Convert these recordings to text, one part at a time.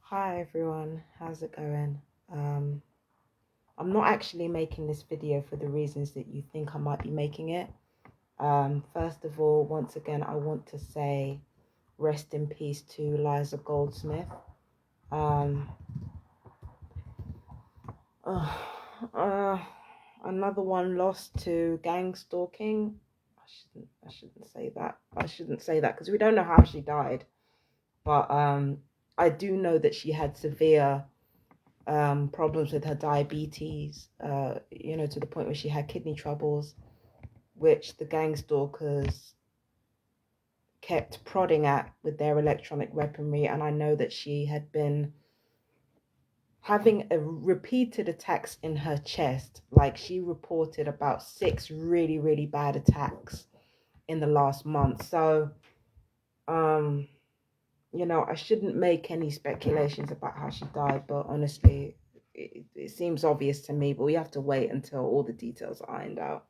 Hi everyone, how's it going? I'm not actually making this video for the reasons that you think I might be making it. First of all, once again, I want to say rest in peace to Liza Goldsmith. Um, uh, uh, Another one lost to Gangstalking. I shouldn't say that. I shouldn't say that because we don't know how she died. But I do know that she had severe problems with her diabetes, to the point where she had kidney troubles, which the gang stalkers kept prodding at with their electronic weaponry. And I know that she had been having repeated attacks in her chest. Like, she reported about 6 really, really bad attacks in the last month. So, I shouldn't make any speculations about how she died, but honestly, it seems obvious to me, but we have to wait until all the details are ironed out.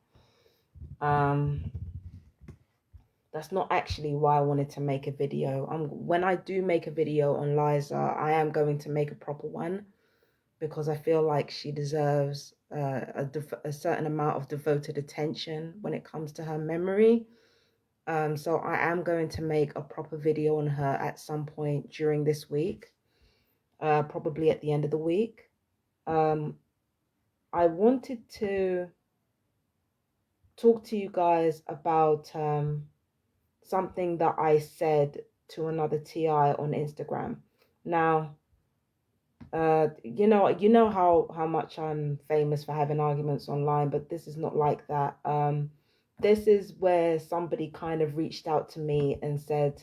That's not actually why I wanted to make a video. When I do make a video on Liza, I am going to make a proper one because I feel like she deserves a certain amount of devoted attention when it comes to her memory. So I am going to make a proper video on her at some point during this week, probably at the end of the week. I wanted to talk to you guys about something that I said to another TI on Instagram. Now, you know how much I'm famous for having arguments online, but this is not like that. This is where somebody kind of reached out to me and said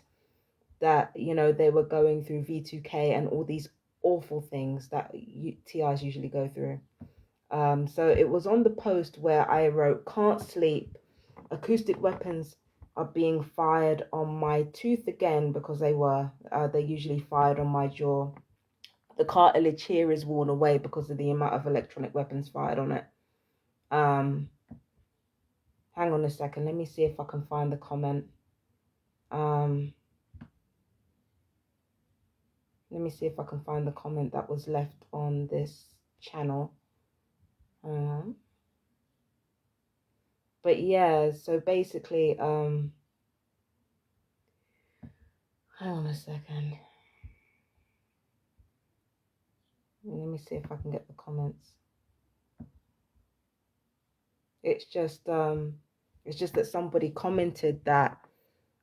that they were going through V2K and all these awful things that TIs usually go through. So it was on the post where I wrote, "Can't sleep. Acoustic weapons are being fired on my tooth again," because they usually fired on my jaw. The cartilage here is worn away because of the amount of electronic weapons fired on it. Hang on a second. Let me see if I can find the comment. Let me see if I can find the comment that was left on this channel. But yeah, so basically, hang on a second. Let me see if I can get the comments. It's just that somebody commented that,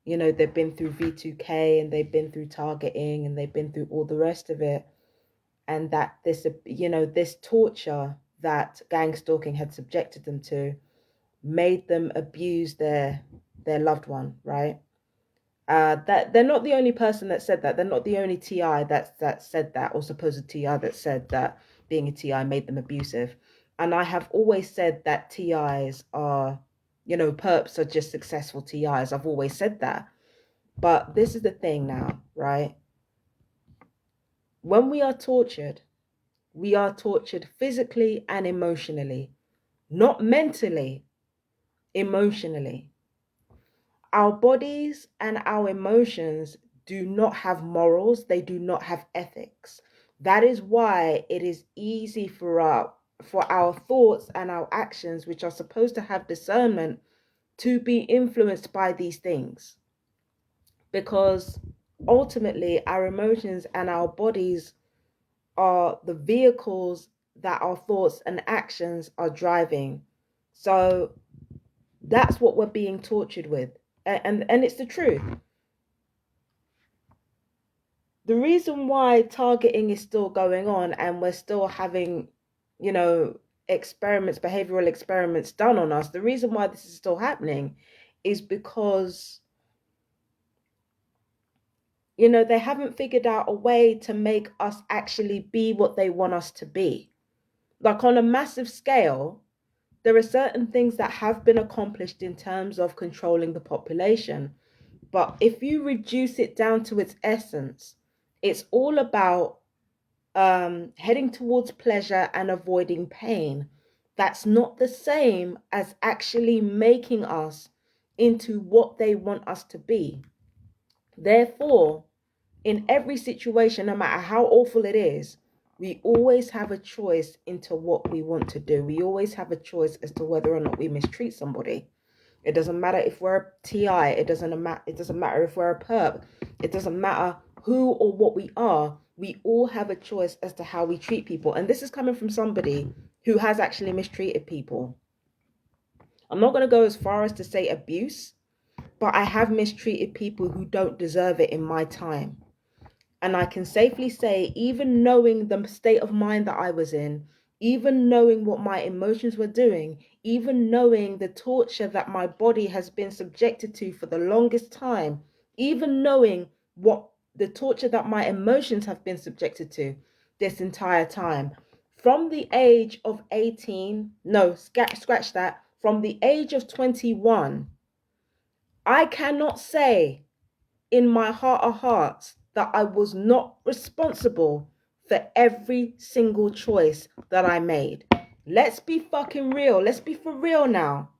they've been through V2K and they've been through targeting and they've been through all the rest of it. And that this torture that gang stalking had subjected them to made them abuse their loved one, right? That they're not the only person that said that. They're not the only TI that said that, or supposed TI that said that being a TI made them abusive. And I have always said that TIs are, perps are just successful TIs. I've always said that. But this is the thing now, right? When we are tortured physically and emotionally, not mentally, emotionally. Our bodies and our emotions do not have morals. They do not have ethics. That is why it is easy for our thoughts and our actions, which are supposed to have discernment, to be influenced by these things. Because ultimately, our emotions and our bodies are the vehicles that our thoughts and actions are driving. So that's what we're being tortured with. And it's the truth. The reason why targeting is still going on and we're still having, behavioral experiments done on us, the reason why this is still happening is because, they haven't figured out a way to make us actually be what they want us to be. Like, on a massive scale, there are certain things that have been accomplished in terms of controlling the population. But if you reduce it down to its essence, it's all about heading towards pleasure and avoiding pain. That's not the same as actually making us into what they want us to be. Therefore, in every situation, no matter how awful it is, we always have a choice into what we want to do. We always have a choice as to whether or not we mistreat somebody. It doesn't matter if we're a TI. It doesn't matter if we're a perp. It doesn't matter who or what we are. We all have a choice as to how we treat people. And this is coming from somebody who has actually mistreated people. I'm not going to go as far as to say abuse, but I have mistreated people who don't deserve it in my time. And I can safely say, even knowing the state of mind that I was in, even knowing what my emotions were doing, even knowing the torture that my body has been subjected to for the longest time, even knowing what the torture that my emotions have been subjected to this entire time, from the age of 18, no, scratch that, from the age of 21, I cannot say in my heart of hearts that I was not responsible for every single choice that I made. Let's be fucking real. Let's be for real now.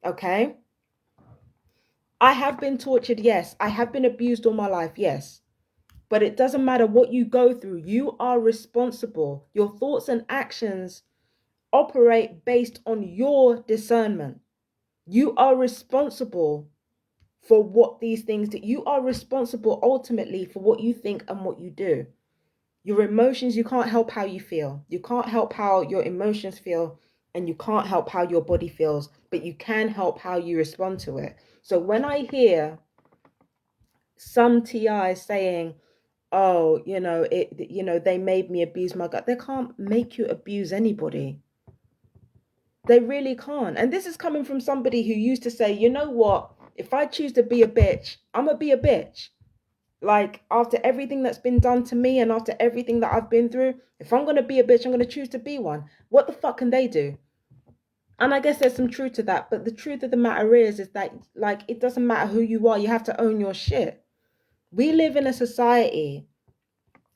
Okay? I have been tortured, yes. I have been abused all my life, yes. But it doesn't matter what you go through. You are responsible. Your thoughts and actions operate based on your discernment. You are responsible for what these things do. You are responsible ultimately for what you think and what you do. Your emotions, you can't help how you feel. You can't help how your emotions feel, and you can't help how your body feels, but you can help how you respond to it. So when I hear some TI saying, oh, they made me abuse my gut, they can't make you abuse anybody. They really can't. And this is coming from somebody who used to say, you know what? If I choose to be a bitch, I'm going to be a bitch. Like, after everything that's been done to me and after everything that I've been through, if I'm going to be a bitch, I'm going to choose to be one. What the fuck can they do? And I guess there's some truth to that. But the truth of the matter is that, like, it doesn't matter who you are. You have to own your shit. We live in a society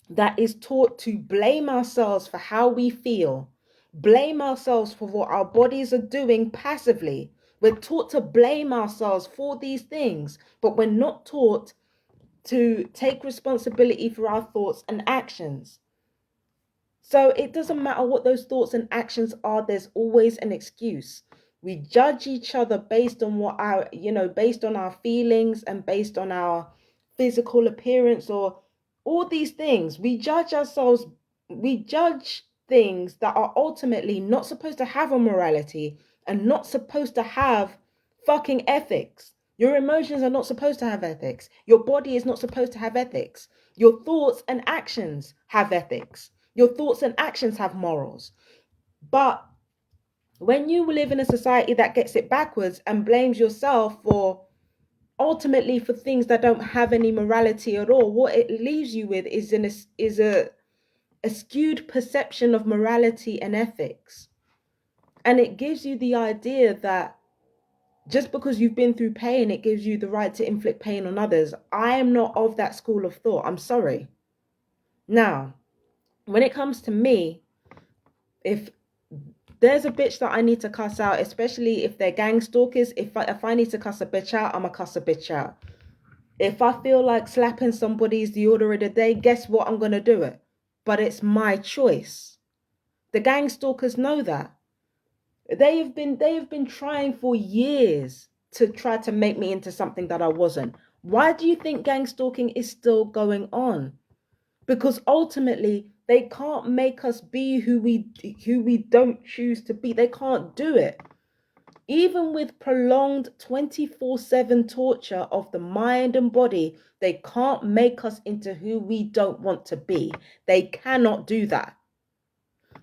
that is taught to blame ourselves for how we feel, blame ourselves for what our bodies are doing passively. We're taught to blame ourselves for these things, but we're not taught to take responsibility for our thoughts and actions. So it doesn't matter what those thoughts and actions are, there's always an excuse. We judge each other based on based on our feelings and based on our physical appearance or all these things. We judge ourselves, we judge things that are ultimately not supposed to have a morality and not supposed to have fucking ethics. Your emotions are not supposed to have ethics. Your body is not supposed to have ethics. Your thoughts and actions have ethics. Your thoughts and actions have morals. But when you live in a society that gets it backwards and blames yourself for ultimately for things that don't have any morality at all, what it leaves you with is a skewed perception of morality and ethics. And it gives you the idea that just because you've been through pain, it gives you the right to inflict pain on others. I am not of that school of thought. I'm sorry. Now, when it comes to me, if there's a bitch that I need to cuss out, especially if they're gang stalkers, if I need to cuss a bitch out, I'm going to cuss a bitch out. If I feel like slapping somebody is the order of the day, guess what? I'm going to do it. But it's my choice. The gang stalkers know that. They have been trying for years to try to make me into something that I wasn't. Why do you think gang stalking is still going on? Because ultimately they can't make us be who we don't choose to be. They can't do it. Even with prolonged 24/7 torture of the mind and body, they can't make us into who we don't want to be. They cannot do that.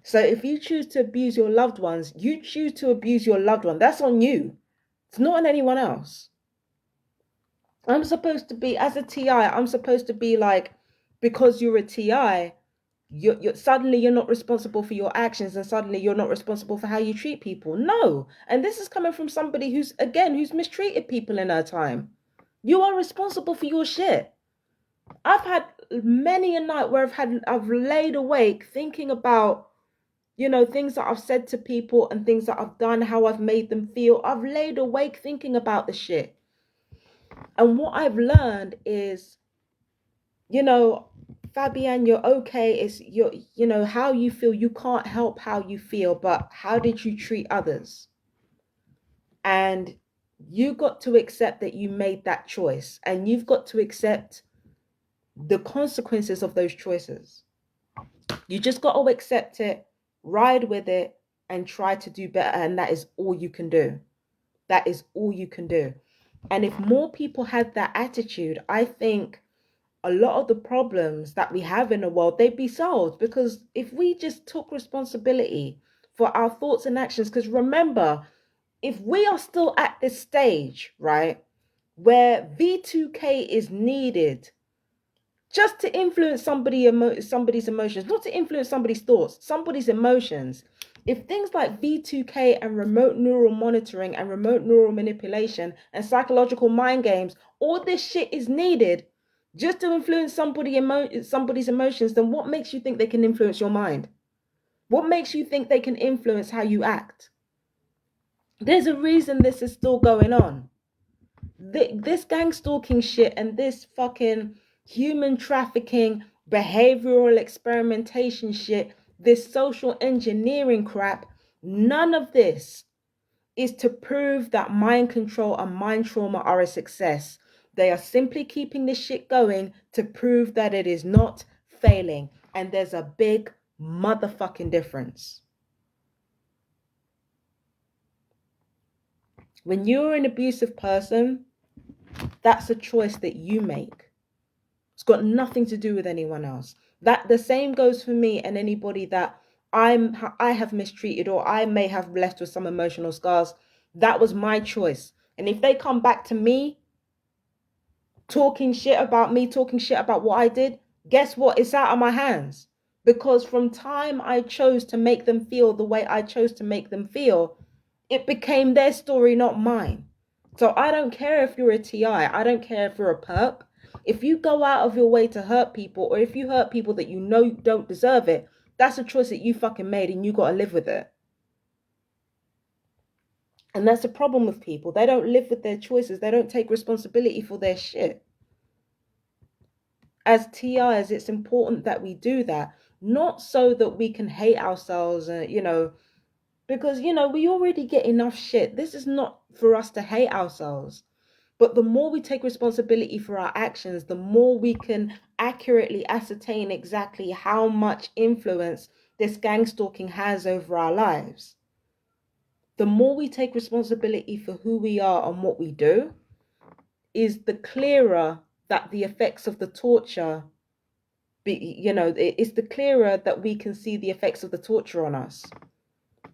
So if you choose to abuse your loved ones, you choose to abuse your loved one. That's on you. It's not on anyone else. I'm supposed to be, as a TI, I'm supposed to be like, because you're a TI, you're suddenly you're not responsible for your actions and suddenly you're not responsible for how you treat people. No. And this is coming from somebody who's mistreated people in her time. You are responsible for your shit. I've had many a night where I've laid awake thinking about things that I've said to people and things that I've done, how I've made them feel. I've laid awake thinking about the shit. And what I've learned is you know, Fabian, you're okay. It's your, how you feel. You can't help how you feel, but how did you treat others? And you got to accept that you made that choice, and you've got to accept the consequences of those choices. You just got to accept it, ride with it, and try to do better. And that is all you can do. That is all you can do. And if more people had that attitude, I think a lot of the problems that we have in the world, they'd be solved. Because if we just took responsibility for our thoughts and actions, because remember, if we are still at this stage, right, where V2K is needed just to influence somebody's emotions, not to influence somebody's thoughts, somebody's emotions. If things like V2K and remote neural monitoring and remote neural manipulation and psychological mind games, all this shit is needed just to influence somebody's emotions, then what makes you think they can influence your mind? What makes you think they can influence how you act? There's a reason this is still going on. This gang stalking shit and this fucking human trafficking, behavioral experimentation shit, this social engineering crap, none of this is to prove that mind control and mind trauma are a success. They are simply keeping this shit going to prove that it is not failing. And there's a big motherfucking difference. When you're an abusive person, that's a choice that you make. It's got nothing to do with anyone else. That the same goes for me and anybody that I have mistreated or I may have left with some emotional scars. That was my choice. And if they come back to me talking shit about me, talking shit about what I did, guess what? It's out of my hands. Because from time I chose to make them feel the way I chose to make them feel, it became their story, not mine. So I don't care if you're a TI. I don't care if you're a perp. If you go out of your way to hurt people, or if you hurt people that you know don't deserve it, that's a choice that you fucking made and you got to live with it. And that's the problem with people. They don't live with their choices. They don't take responsibility for their shit. As TIs, it's important that we do that. Not so that we can hate ourselves and, because, we already get enough shit. This is not for us to hate ourselves. But the more we take responsibility for our actions, the more we can accurately ascertain exactly how much influence this gang stalking has over our lives. The more we take responsibility for who we are and what we do, is the clearer that the effects of the torture it's the clearer that we can see the effects of the torture on us.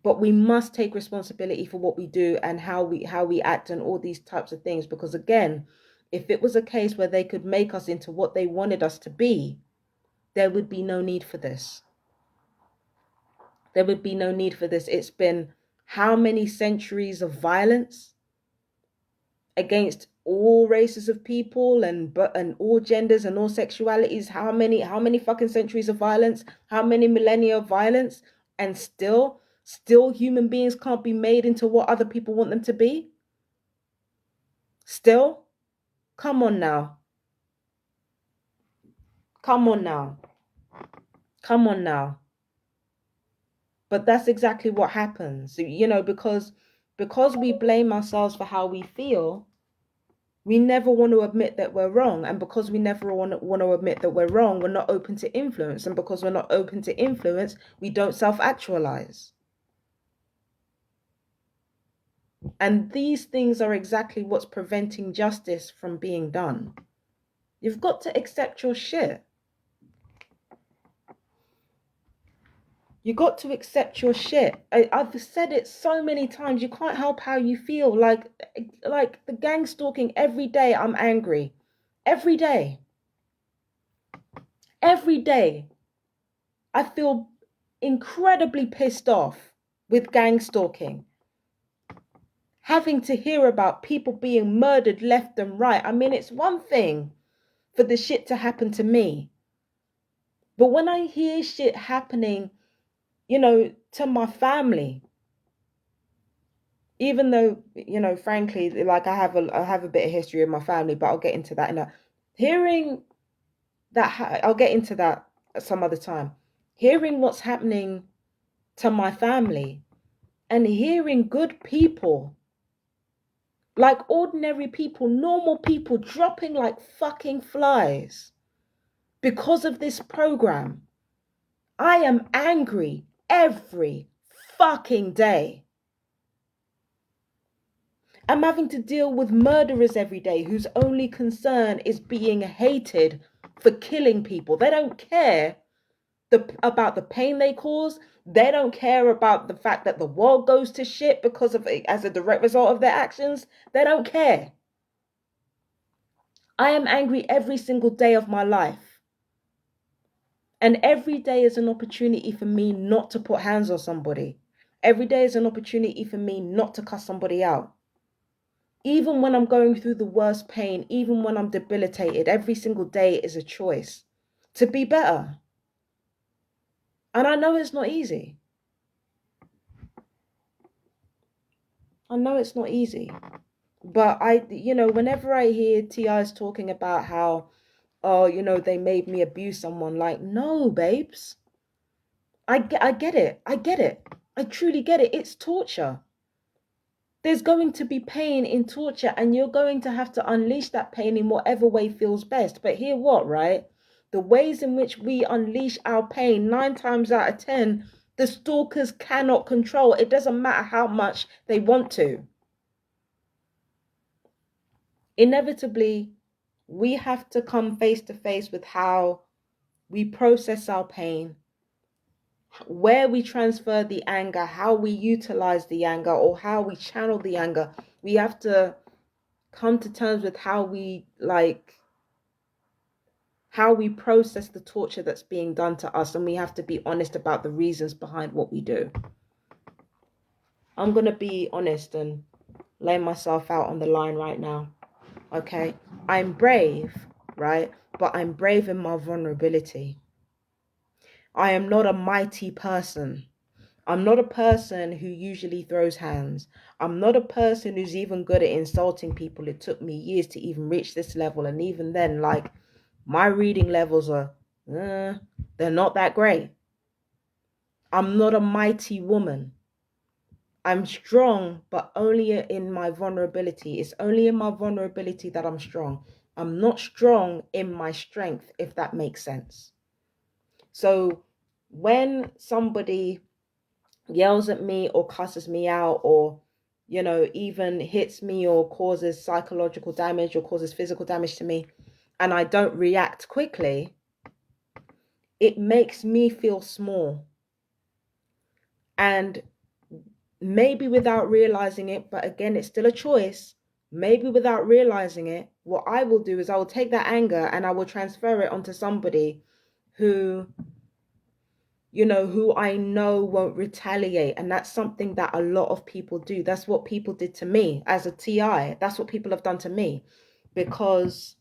But we must take responsibility for what we do and how we act and all these types of things. Because again, if it was a case where they could make us into what they wanted us to be, there would be no need for this. There would be no need for this. It's been how many centuries of violence against all races of people and all genders and all sexualities? How many fucking centuries of violence? How many millennia of violence? And still human beings can't be made into what other people want them to be? Still? Come on now. Come on now. Come on now. But that's exactly what happens. Because we blame ourselves for how we feel, we never want to admit that we're wrong. And because we never want to admit that we're wrong, we're not open to influence. And because we're not open to influence, we don't self-actualize. And these things are exactly what's preventing justice from being done. You've got to accept your shit. You got to accept your shit. I've said it so many times. You can't help how you feel. Like the gang stalking, every day I'm angry. Every day. Every day. I feel incredibly pissed off with gang stalking. Having to hear about people being murdered left and right. I mean, it's one thing for the shit to happen to me. But when I hear shit happening, to my family, even though, frankly, like I have a bit of history in my family, but I'll get into that in a hearing I'll get into that some other time. Hearing what's happening to my family and hearing good people, like ordinary people, normal people, dropping like fucking flies because of this program. I am angry every fucking day. I'm having to deal with murderers every day whose only concern is being hated for killing people. They don't care about the pain they cause. They don't care about the fact that the world goes to shit because of as a direct result of their actions. They don't care. I am angry every single day of my life. And every day is an opportunity for me not to put hands on somebody. Every day is an opportunity for me not to cuss somebody out. Even when I'm going through the worst pain, even when I'm debilitated, every single day is a choice to be better. And I know it's not easy. I know it's not easy. But whenever I hear T.I.'s talking about how, oh, they made me abuse someone, like, no, babes. I get it. I get it. I truly get it. It's torture. There's going to be pain in torture, and you're going to have to unleash that pain in whatever way feels best. But hear what, right? The ways in which we unleash our pain, 9 times out of 10, the stalkers cannot control. It doesn't matter how much they want to. Inevitably, we have to come face to face with how we process our pain, where we transfer the anger, how we utilize the anger, or how we channel the anger. We have to come to terms with how we process the torture that's being done to us, and we have to be honest about the reasons behind what we do. I'm going to be honest and lay myself out on the line right now. Okay? I'm brave, right? But I'm brave in my vulnerability. I am not a mighty person. I'm not a person who usually throws hands. I'm not a person who's even good at insulting people. It took me years to even reach this level. And even then, my reading levels are, they're not that great. I'm not a mighty woman. I'm strong, but only in my vulnerability. It's only in my vulnerability that I'm strong. I'm not strong in my strength, if that makes sense. So when somebody yells at me or cusses me out or, even hits me or causes psychological damage or causes physical damage to me, and I don't react quickly, it makes me feel small. And maybe without realizing it, but again, it's still a choice. Maybe without realizing it, what I will do is I will take that anger and I will transfer it onto somebody who I know won't retaliate. And that's something that a lot of people do. That's what people did to me as a TI. That's what people have done to me because,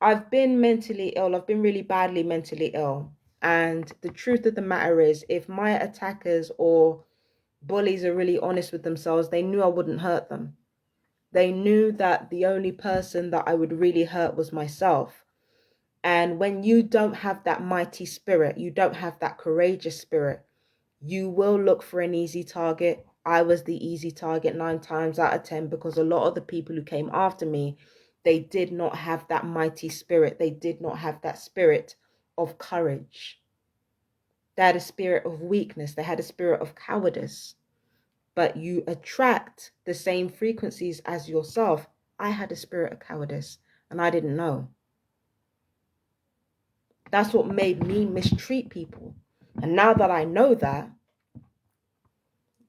I've been mentally ill. I've been really badly mentally ill. And the truth of the matter is, if my attackers or bullies are really honest with themselves, they knew I wouldn't hurt them. They knew that the only person that I would really hurt was myself. And when you don't have that mighty spirit, you don't have that courageous spirit, you will look for an easy target. I was the easy target 9 times out of 10 because a lot of the people who came after me, they did not have that mighty spirit. They did not have that spirit of courage. They had a spirit of weakness. They had a spirit of cowardice. But you attract the same frequencies as yourself. I had a spirit of cowardice and I didn't know. That's what made me mistreat people. And now that I know that,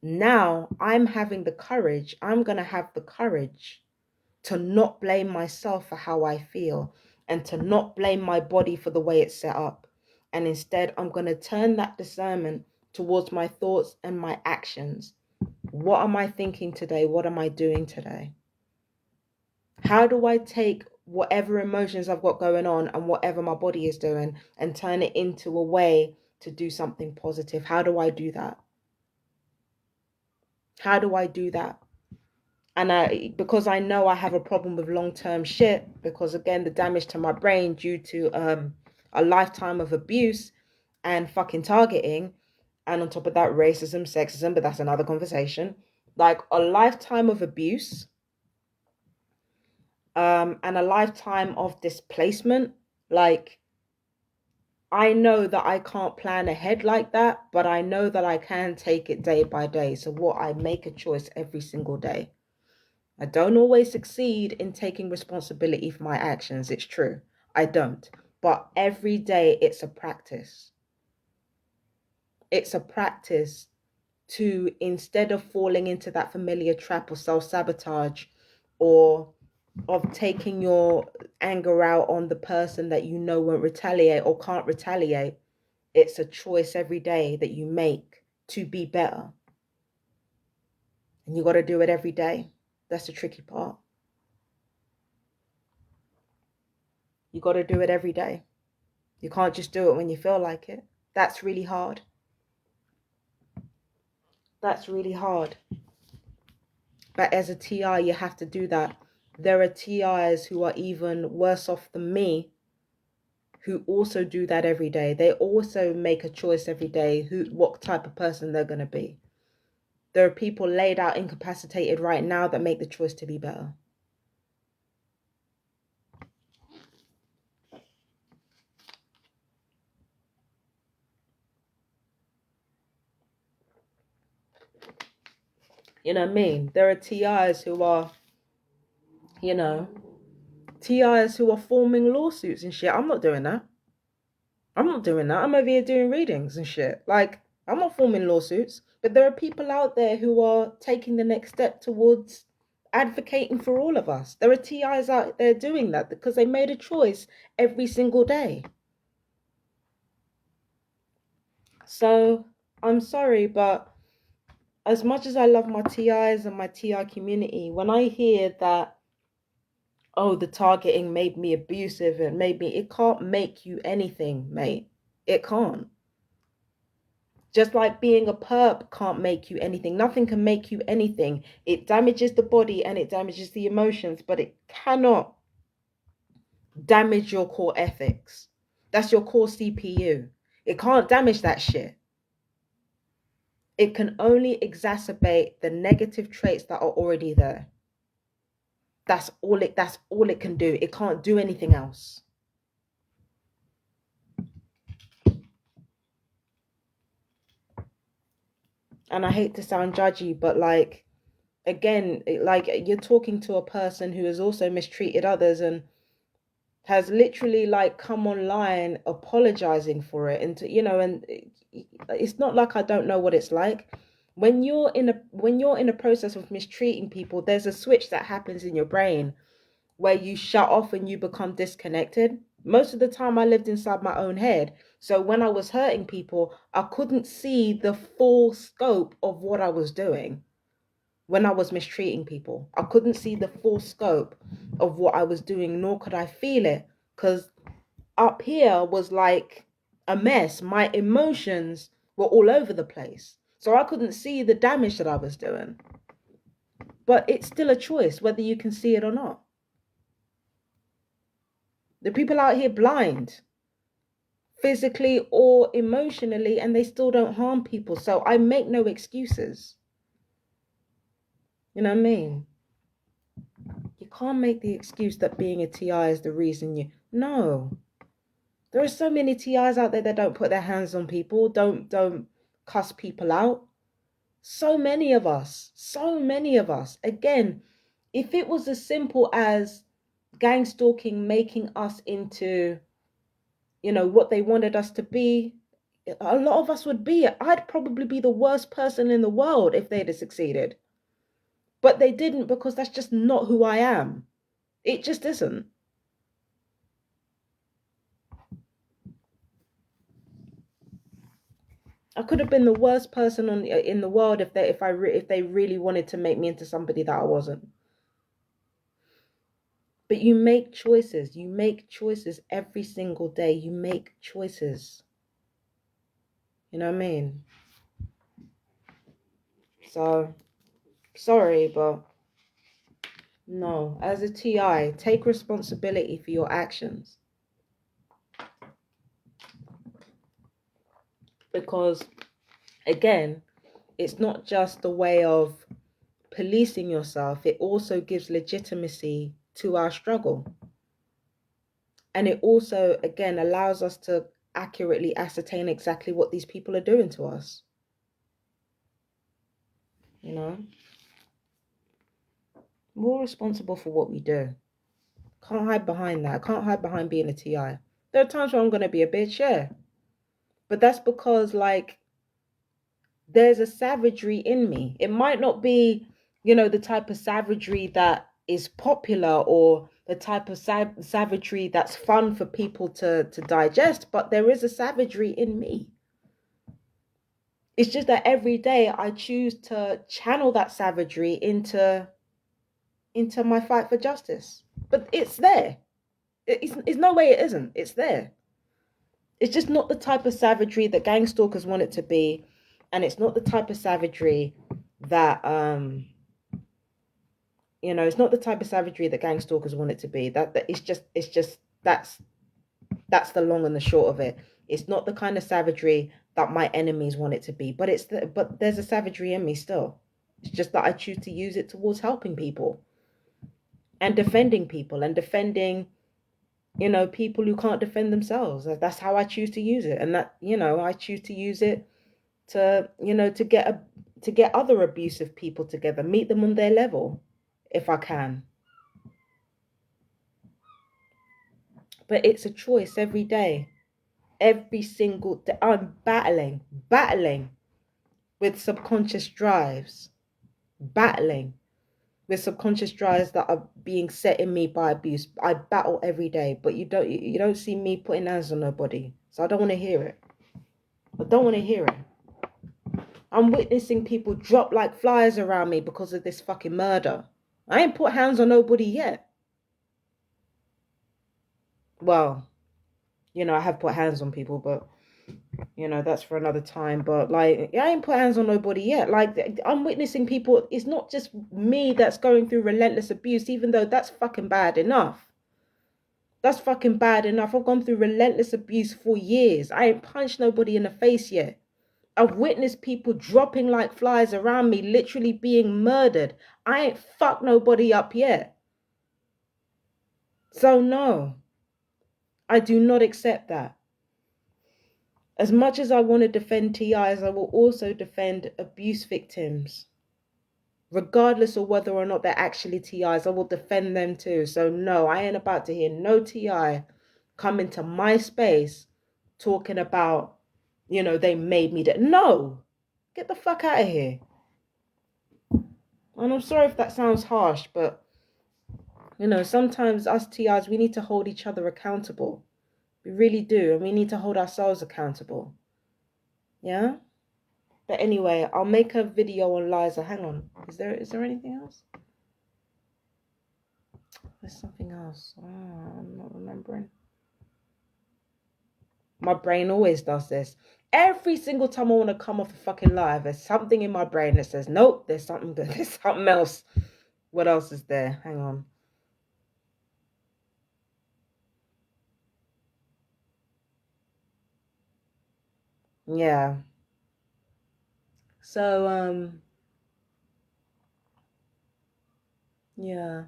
now I'm having the courage, I'm going to have the courage to not blame myself for how I feel and to not blame my body for the way it's set up. And instead, I'm going to turn that discernment towards my thoughts and my actions. What am I thinking today? What am I doing today? How do I take whatever emotions I've got going on and whatever my body is doing and turn it into a way to do something positive? How do I do that? How do I do that? And because I know I have a problem with long-term shit, because again, the damage to my brain due to a lifetime of abuse and fucking targeting, and on top of that, racism, sexism, but that's another conversation. Like a lifetime of abuse, and a lifetime of displacement. Like, I know that I can't plan ahead like that, but I know that I can take it day by day. So what, I make a choice every single day. I don't always succeed in taking responsibility for my actions. It's true. I don't. But every day it's a practice. It's a practice to, instead of falling into that familiar trap of self-sabotage, or of taking your anger out on the person that you know won't retaliate or can't retaliate, it's a choice every day that you make to be better. And you got to do it every day. That's the tricky part. You got to do it every day. You can't just do it when you feel like it. That's really hard. That's really hard. But as a TI, you have to do that. There are TIs who are even worse off than me, who also do that every day. They also make a choice every day what type of person they're going to be. There are people laid out incapacitated right now that make the choice to be better. You know what I mean? There are TIs who are, you know, TIs who are forming lawsuits and shit. I'm not doing that. I'm not doing that. I'm over here doing readings and shit. Like, I'm not forming lawsuits. But there are people out there who are taking the next step towards advocating for all of us. There are TIs out there doing that because they made a choice every single day. So I'm sorry, but as much as I love my TIs and my TI community, when I hear that, oh, the targeting made me abusive, it can't make you anything, mate. It can't. Just like being a perp can't make you anything. Nothing can make you anything. It damages the body and it damages the emotions, but it cannot damage your core ethics. That's your core CPU. It can't damage that shit. It can only exacerbate the negative traits that are already there. That's all it can do. It can't do anything else. And I hate to sound judgy, but like, again, like, you're talking to a person who has also mistreated others and has literally like come online apologizing for it, and and it's not like I don't know what it's like. When you're in a process of mistreating people, there's a switch that happens in your brain where you shut off and you become disconnected. Most of the time I lived inside my own head. So when I was hurting people, I couldn't see the full scope of what I was doing. When I was mistreating people, I couldn't see the full scope of what I was doing, nor could I feel it, because up here was like a mess. My emotions were all over the place. So I couldn't see the damage that I was doing. But it's still a choice whether you can see it or not. The people out here blind, physically or emotionally, and they still don't harm people. So I make no excuses. You know what I mean? You can't make the excuse that being a TI is the reason you... No. There are so many TIs out there that don't put their hands on people, don't cuss people out. So many of us. So many of us. Again, if it was as simple as gangstalking making us into, what they wanted us to be, a lot of us would be. I'd probably be the worst person in the world if they'd have succeeded. But they didn't, because that's just not who I am. It just isn't. I could have been the worst person in the world if they really wanted to make me into somebody that I wasn't. But you make choices. You make choices every single day. You make choices. You know what I mean? So, sorry, but No, as a TI, take responsibility for your actions. Because, again, it's not just a way of policing yourself, it also gives legitimacy to our struggle. And it also, again, allows us to accurately ascertain exactly what these people are doing to us. You know? We're all responsible for what we do. Can't hide behind that. Can't hide behind being a TI. There are times where I'm going to be a bitch, yeah. But that's because, like, there's a savagery in me. It might not be, the type of savagery that is popular or the type of savagery that's fun for people to digest, but there is a savagery in me. It's just that every day I choose to channel that savagery into my fight for justice. But it's there. It's no way it isn't. It's there. It's just not the type of savagery that gang stalkers want it to be, and it's not the type of savagery that it's not the type of savagery that gang stalkers want it to be. That it's just that's the long and the short of it. It's not the kind of savagery that my enemies want it to be, but there's a savagery in me still. It's just that I choose to use it towards helping people and defending people and defending people who can't defend themselves. That's how I choose to use it. And that, I choose to use it to, to get other abusive people together, meet them on their level if I can. But it's a choice every day. Every single day I'm battling with subconscious drives, battling with subconscious drives that are being set in me by abuse. I battle every day, but you don't see me putting hands on nobody. So I don't want to hear it. I don't want to hear it. I'm witnessing people drop like flies around me because of this fucking murder. I ain't put hands on nobody yet. Well, I have put hands on people, but that's for another time. But like, I ain't put hands on nobody yet. Like, I'm witnessing people. It's not just me that's going through relentless abuse, even though that's fucking bad enough. That's fucking bad enough. I've gone through relentless abuse for years. I ain't punched nobody in the face yet. I've witnessed people dropping like flies around me, literally being murdered. I ain't fucked nobody up yet. So no, I do not accept that. As much as I want to defend TIs, I will also defend abuse victims. Regardless of whether or not they're actually TIs, I will defend them too. So no, I ain't about to hear no TI come into my space talking about, they made me that. No, get the fuck out of here. And I'm sorry if that sounds harsh, but sometimes us TIs, we need to hold each other accountable. We really do. And we need to hold ourselves accountable. Yeah? But anyway, I'll make a video on Liza. Hang on. Is there anything else? There's something else. Oh, I'm not remembering. My brain always does this. Every single time I want to come off a fucking live, there's something in my brain that says, nope, there's something good. There's something else. What else is there? Hang on. Yeah. So, yeah.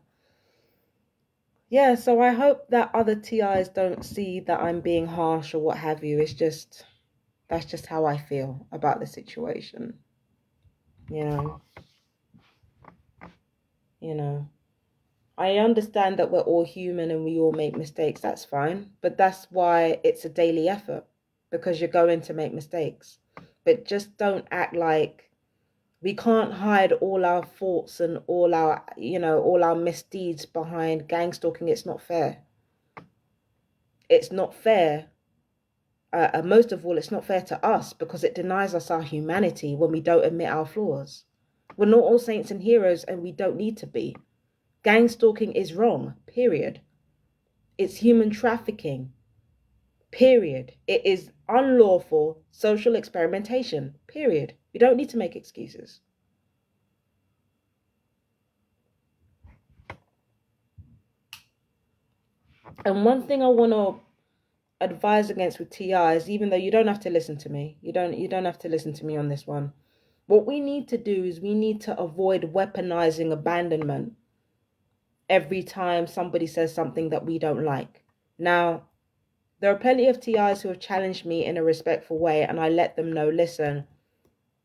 Yeah, so I hope that other TIs don't see that I'm being harsh or what have you. That's just how I feel about the situation. You know, you know. I understand that we're all human and we all make mistakes. That's fine. But that's why it's a daily effort, because you're going to make mistakes. But just don't act like we can't hide all our faults and all our misdeeds behind gang stalking. It's not fair. It's not fair. And most of all, it's not fair to us because it denies us our humanity when we don't admit our flaws. We're not all saints and heroes, and we don't need to be. Gang stalking is wrong, period. It's human trafficking, period. It is unlawful social experimentation, period. We don't need to make excuses. And one thing I want to advise against with TI is, even though you don't have to listen to me, you don't have to listen to me on this one. What we need to do is we need to avoid weaponizing abandonment every time somebody says something that we don't like. Now, there are plenty of TIs who have challenged me in a respectful way, and I let them know, listen,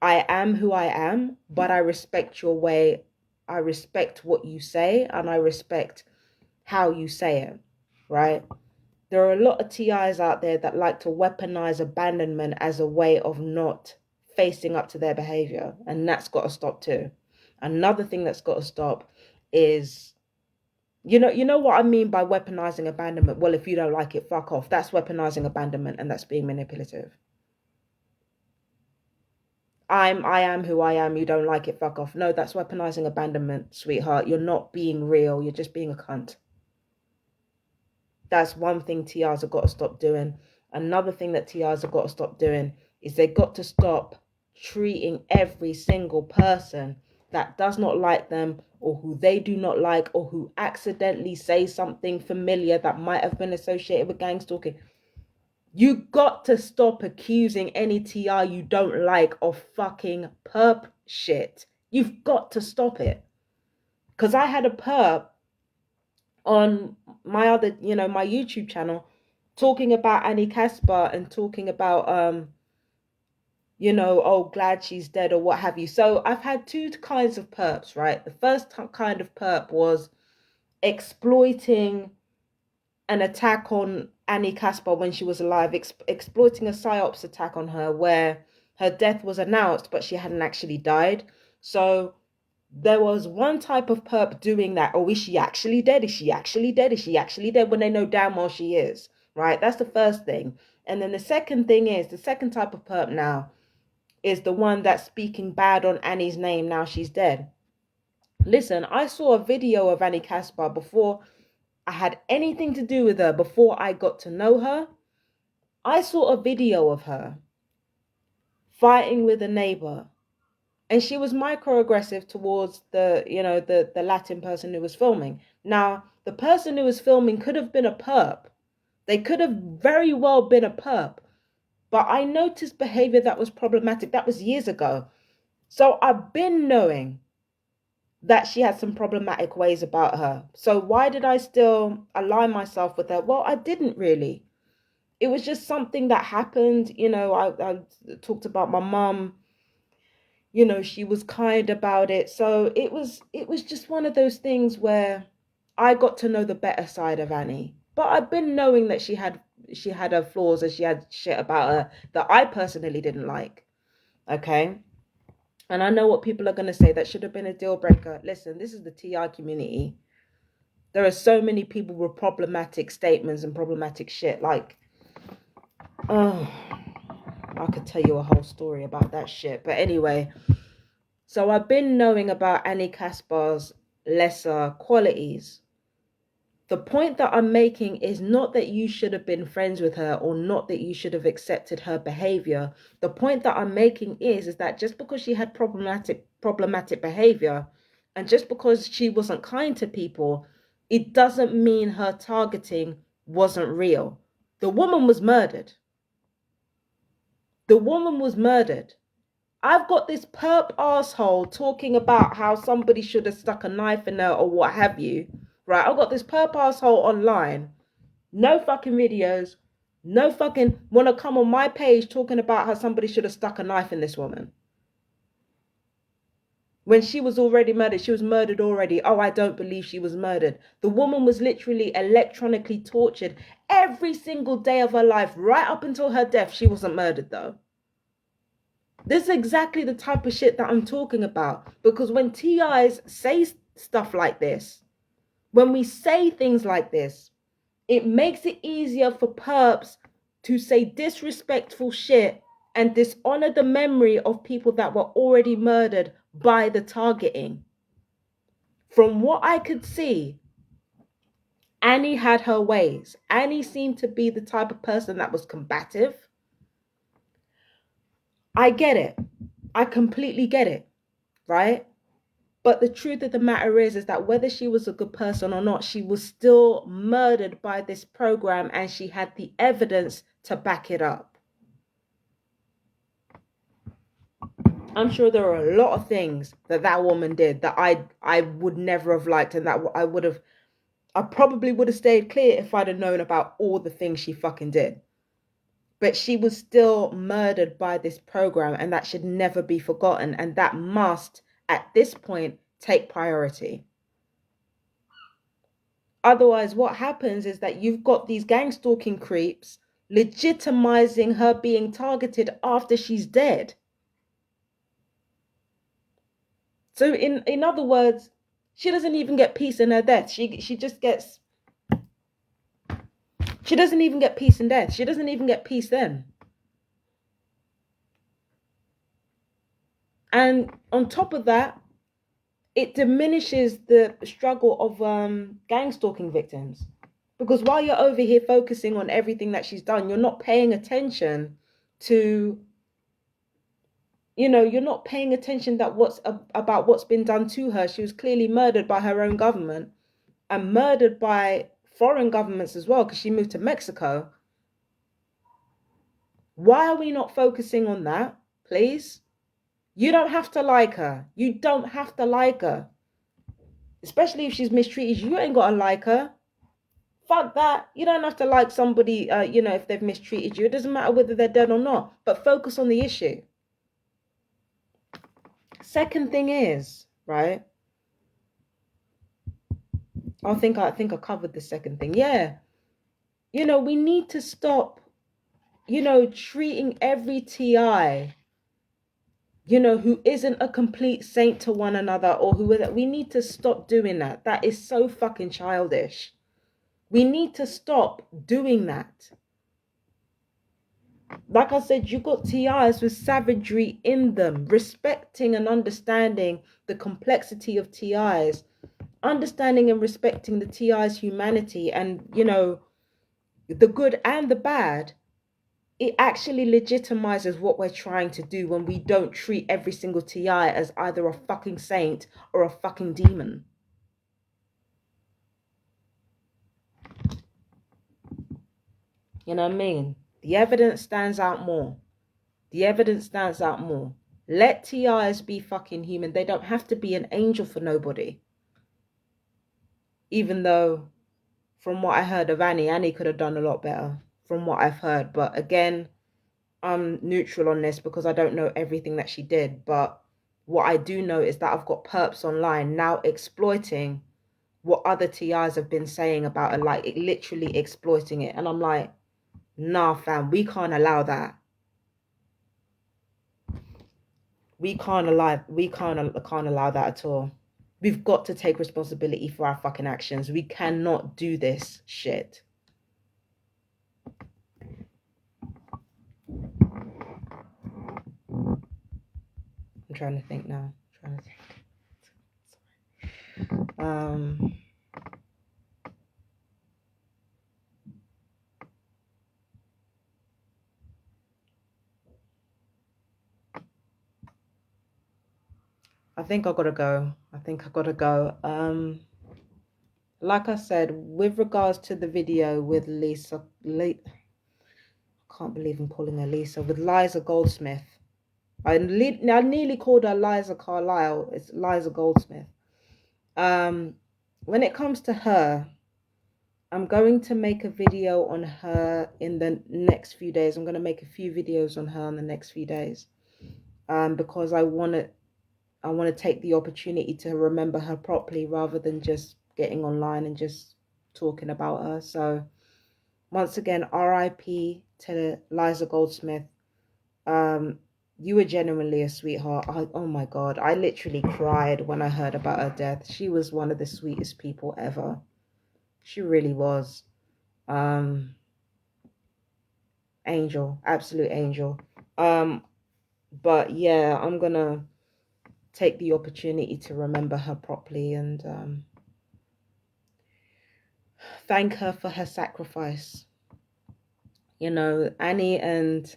I am who I am, but I respect your way. I respect what you say, and I respect how you say it, right? There are a lot of TIs out there that like to weaponize abandonment as a way of not facing up to their behavior, and that's got to stop too. Another thing that's got to stop is, you know what I mean by weaponizing abandonment. Well, if you don't like it, fuck off. That's weaponizing abandonment, and that's being manipulative. I am who I am. You don't like it, fuck off. No, that's weaponizing abandonment, sweetheart. You're not being real. You're just being a cunt. That's one thing TRs have got to stop doing. Another thing that TRs have got to stop doing is they got to stop treating every single person that does not like them, or who they do not like, or who accidentally say something familiar that might have been associated with gang stalking. You got to stop accusing any TR you don't like of fucking perp shit. You've got to stop it. Because I had a perp on my other, my YouTube channel, talking about Annie Casper and talking about, oh, glad she's dead or what have you. So I've had two kinds of perps, right? The first kind of perp was exploiting an attack on Annie Casper when she was alive, exploiting a psyops attack on her where her death was announced, but she hadn't actually died. So there was one type of perp doing that. Oh, is she actually dead? Is she actually dead? Is she actually dead? When they know damn well she is, right? That's the first thing. And then the second thing is, the second type of perp now is the one that's speaking bad on Annie's name now she's dead. Listen, I saw a video of Annie Casper before I had anything to do with her, before I got to know her. I saw a video of her fighting with a neighbor, and she was microaggressive towards the Latin person who was filming. Now, the person who was filming could have been a perp. They could have very well been a perp. But I noticed behavior that was problematic. That was years ago. So I've been knowing that she had some problematic ways about her. So why did I still align myself with her? Well, I didn't really. It was just something that happened. I talked about my mum. She was kind about it. So it was just one of those things where I got to know the better side of Annie. But I've been knowing that she had her flaws, and she had shit about her that I personally didn't like. Okay? And I know what people are going to say, that should have been a deal breaker. Listen, this is the TI community. There are so many people with problematic statements and problematic shit. Like, oh, I could tell you a whole story about that shit. But anyway, so I've been knowing about Annie Casper's lesser qualities. The point that I'm making is not that you should have been friends with her, or not that you should have accepted her behavior. The point that I'm making is that just because she had problematic behavior, and just because she wasn't kind to people, it doesn't mean her targeting wasn't real. The woman was murdered. The woman was murdered. I've got this perp asshole talking about how somebody should have stuck a knife in her or what have you. Right? I've got this perp asshole online. No fucking videos. No fucking want to come on my page talking about how somebody should have stuck a knife in this woman. When she was already murdered. She was murdered already. Oh, I don't believe she was murdered. The woman was literally electronically tortured every single day of her life, right up until her death. She wasn't murdered though. This is exactly the type of shit that I'm talking about. Because when TIs say stuff like this, when we say things like this, it makes it easier for perps to say disrespectful shit and dishonor the memory of people that were already murdered by the targeting. From what I could see, Annie had her ways. Annie seemed to be the type of person that was combative. I get it. I completely get it, right? But the truth of the matter is that whether she was a good person or not, she was still murdered by this program, and she had the evidence to back it up. I'm sure there are a lot of things that that woman did that I would never have liked, and that I probably would have stayed clear if I'd have known about all the things she fucking did. But she was still murdered by this program, and that should never be forgotten, and that must, at this point, take priority. Otherwise, what happens is that you've got these gang stalking creeps legitimizing her being targeted after she's dead. So in other words, she doesn't even get peace in her death. She just gets, she doesn't even get peace in death. She doesn't even get peace then. And on top of that, it diminishes the struggle of gang stalking victims. Because while you're over here focusing on everything that she's done, you're not paying attention to, you're not paying attention that about what's been done to her. She was clearly murdered by her own government, and murdered by foreign governments as well, because she moved to Mexico. Why are we not focusing on that, please? You don't have to like her. You don't have to like her. Especially if she's mistreated you. You ain't got to like her. Fuck that. You don't have to like somebody, if they've mistreated you. It doesn't matter whether they're dead or not. But focus on the issue. Second thing is, right? I think I covered the second thing. Yeah. We need to stop, treating every TI, who isn't a complete saint to one another, or we need to stop doing that. That is so fucking childish. We need to stop doing that. Like I said, you got TIs with savagery in them, respecting and understanding the complexity of TIs, understanding and respecting the TI's humanity, and the good and the bad. It actually legitimizes what we're trying to do when we don't treat every single TI as either a fucking saint or a fucking demon. You know what I mean? The evidence stands out more. The evidence stands out more. Let TIs be fucking human. They don't have to be an angel for nobody. Even though, from what I heard of Annie could have done a lot better, from what I've heard. But again, I'm neutral on this because I don't know everything that she did. But what I do know is that I've got perps online now exploiting what other TIs have been saying about her, like literally exploiting it. And I'm like, nah, fam, we can't allow that. We can't allow that at all. We've got to take responsibility for our fucking actions. We cannot do this shit. I'm trying to think now. I think I gotta go. Like I said, with regards to the video with I can't believe I'm calling her Lisa, with Liza Goldsmith. I nearly called her Liza Carlisle. It's Liza Goldsmith. When it comes to her, I'm going to make a video on her in the next few days. I'm going to make a few videos on her in the next few days, because I want to take the opportunity to remember her properly rather than just getting online and just talking about her. So once again, R.I.P. to Liza Goldsmith. You were genuinely a sweetheart. Oh my God. I literally cried when I heard about her death. She was one of the sweetest people ever. She really was. Angel, absolute angel. But yeah, I'm gonna take the opportunity to remember her properly and thank her for her sacrifice. Annie and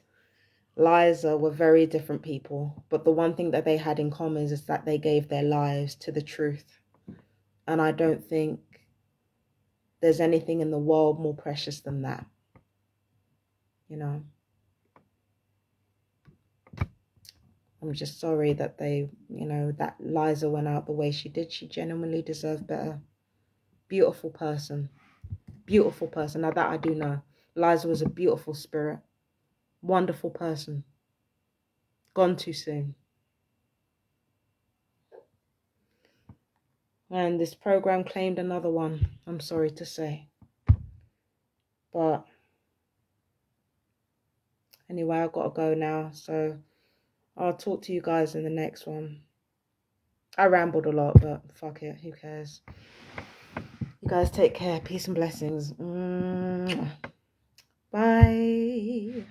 Liza were very different people, but the one thing that they had in common is that they gave their lives to the truth. And I don't think there's anything in the world more precious than that, you know. I'm just sorry that they, you know, that Liza went out the way she did. She genuinely deserved better. Beautiful person. Beautiful person. Now that I do know. Liza was a beautiful spirit. Wonderful person. Gone too soon. And this program claimed another one, I'm sorry to say. But anyway, I've got to go now. So I'll talk to you guys in the next one. I rambled a lot, but fuck it. Who cares? You guys take care. Peace and blessings. Bye.